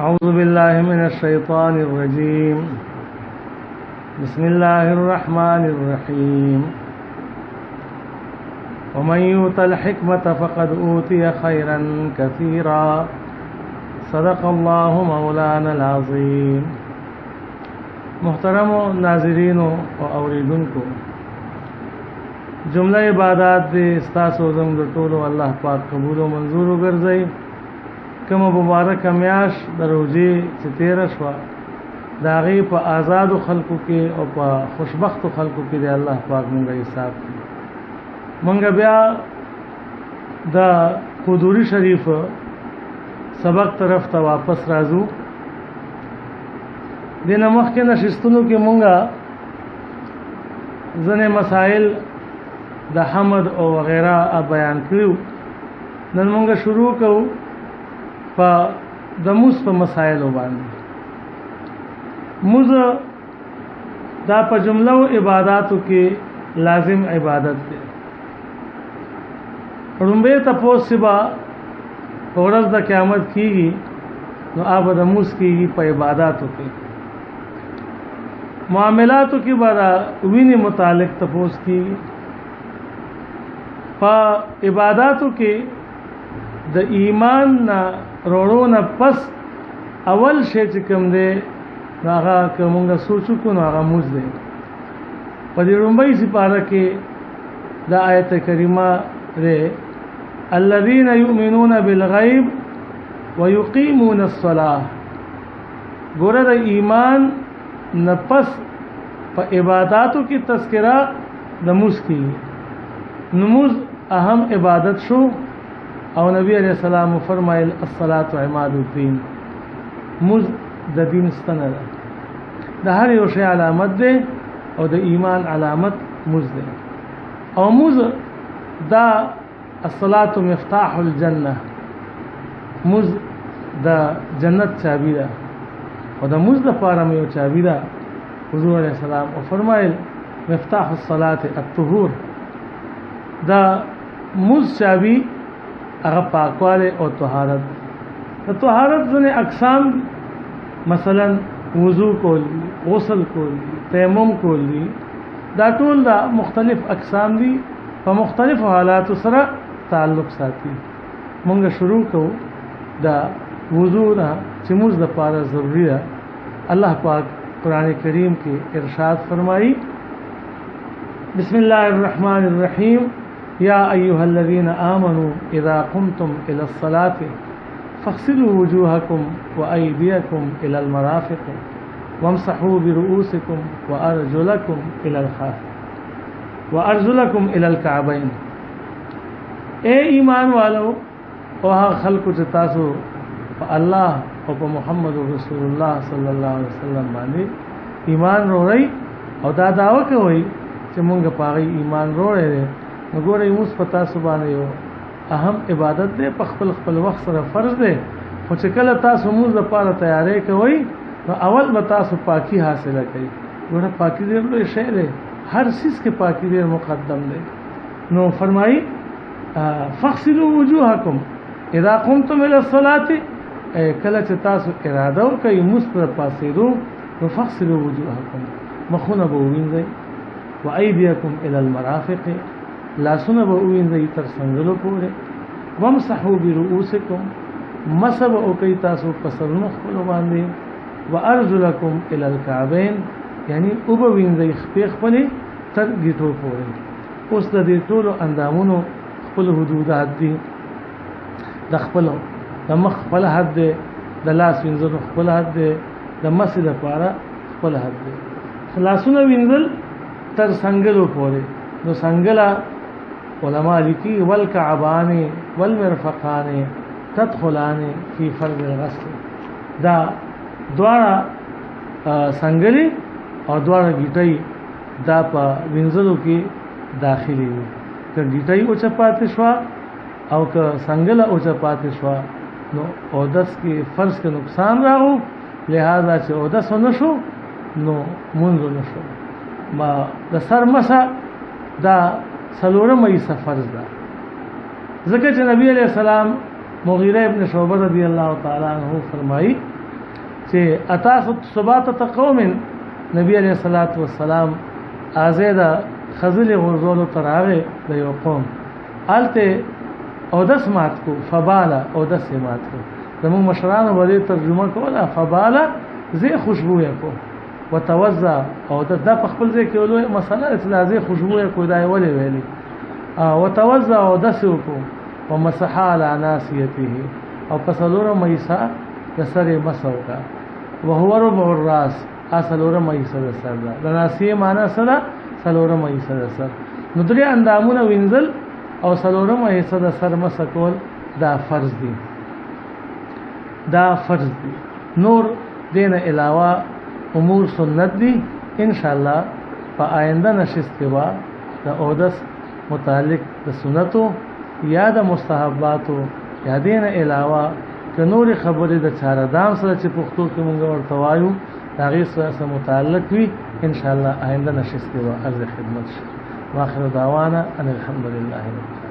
أعوذ بالله من الشيطان الرجيم بسم الله الرحمن الرحيم ومن يؤت الحكمة فقد أوتي خيرا كثيرا صدق الله مولانا العظيم. محترم ناظرین و اوریدونکو، جمله عبادات دې ستاسو زموږ د ټولو الله پاک قبول او منظور وګرځي. کومه مبارکه میاشت د روزې چې تېره شوه د هغې په آزادو خلکو کې او په خوشبختو خلکو کې د الله پاک مونږ حساب کړي. مونږ بیا د قدوري شریف سبق طرف ته واپس راځو. دینه مخکې نشستونو کې مونږه ځینې مسائل د حمد او وغیره بیان کړو. نن مونږ شروع کوو په د موز په مسایلو باندې. موز دا په جمله او عباداتو کې لازم عبادت دی. رومبه تاسو سبا ورځ د قیامت کیږي نو آب د موز کیږي په عباداتو کې. معاملاتو کې بارا ویني متعلق تاسو کیږي. په عباداتو کې د ایمان نه روړو نه پس اول شی چې کوم دی هغه کومه سوچو کو نو هغه موز دی. په دې رومبای سپاره کې د آیت کریمه ره الذين يؤمنون بالغیب ويقيمون الصلاه. ګوره د ایمان نه پس په عبادتو کې تذکرہ د موز کې. نماز اهم عبادت شو او نبی علیہ السلام فرمایل الصلاة عماد الدین. موز د دین ستنه ده، د هر یو شی علامت ده او د ایمان علامت موز ده. او موز دا الصلاة مفتاح الجنه، موز د جنت چابی ده او د موز د پاره یو چابی ده. حضور علیہ السلام فرمایل مفتاح الصلاة الطهور. دا موز چابی هغه پاکواله او طهارت. د طهارت ځنې اقسام مثلا وضو کول، غسل کول، تیمم کول دي. دا ټول دا مختلف اقسام دي په مختلفو حالاتو سره تعلق ساتي. مونږ شروع کوو دا وضو نه چې موږ د پاره ضروري ده. الله پاک قرآن کریم کې ارشاد فرمایي بسم الله الرحمن الرحیم يا أيها الذين آمنوا إذا قمتم إلى الصلاة فاغسلوا وجوهكم وأيديكم إلى المرافق وامسحوا برؤوسكم وأرجلكم إلى الكعبين. اے ایمان والو او خلق تاسو الله او محمد رسول الله صلی الله علیه وسلم باندې ایمان وروړي او دا داوا کوي چې مونږ پاغي ایمان وروړي. نګورې موږ پتا سبحانه یو اهم عبادت دی، په خپل وخت سره فرض دی. خو چې کله تاسو موږ لپاره تیاری کوئ نو اول به تاسو پاکي حاصله کړئ. ګوره پاکي ډېر لوی شی دی، هر چیز کې پاکي ډېر مقدم دی. نو فرمایي فاغسلوا وجوهکم اذا قمتم الى الصلاه. کله چې تاسو اراده وکړئ موږ پر پاسېدو نو فاغسلوا وجوهکم، مخونه به ووینځئ، وايديکم الى المرافق، لاسونه به ووینځئ تر څنګلو پورې، وامسحوا برؤوسکم، مسح او کوي تاسو په سرونو خپلو باندې، وارجلکم الى الكعبین، یعنی او به وینځئ خپې خپلې تر ګیټو پورې. اوس د دې ټولو اندامونو خپل حدودات دي. د خپلو د مخ خپل حد دی، د لاس وینځلو خپل حد دی، د مسح لپاره خپل حد دی. لاسونه وینځل تر څنګلو پورې. نو څنګله علماء لیکي والکعبان والمرفقان تدخلان فی فرض الغسل. دا دواړه څنګلې او دواړه ګیټۍ دا په وینځلو کې داخلي وي. که ګیټۍ اوچه پاتې شوه او که څنګله اوچه پاتې شوه نو اودس کې فرض کې نقصان راغو، لہذا چې اودس ونه شو نو مونځ ونه شو. ما د سر مسح دا څلورمه حصه فرض ده. ځکه چې نبی علیہ السلام مغیره ابن شعبہ رضی اللہ تعالی عنہ فرمائی چې اتاسو صبات قوم نبی علیہ الصلوۃ والسلام ازیدا خزل غرزول تراغه د یو قوم الته او دس مات کو فبالا او دس مات کو زمو مشران ولې ترجمه کوله فبالا زی خوشبو کو وتوزع او د خپل ځای کې ولې مسله اصلاح زی خوشبو کو دای ولې ویلي وتوزع او دس کو ومسح على ناسيته او پسلور ميسا کسر مسوکا وهو ربع الراس اصلور ميسا سر د ناسيه معنا سره سلور ميسا سر نو درې اندامونه وینځل او سلور ميسا سر مسکول دا فرض دي نور دین علاوه امور سنت دي ان شاء الله په آینده نشست کې وا د اودس متعلق د سنتو یا د مستحباتو یا دین علاوه که نور خبرې د چاردام سره چې پښتو کې مونږ ورته وایو هغه سره متعلق وي ان شاء الله آینده نشست کې وا عرض خدمت شي واخر دعوانا ان الحمد لله رب العالمين.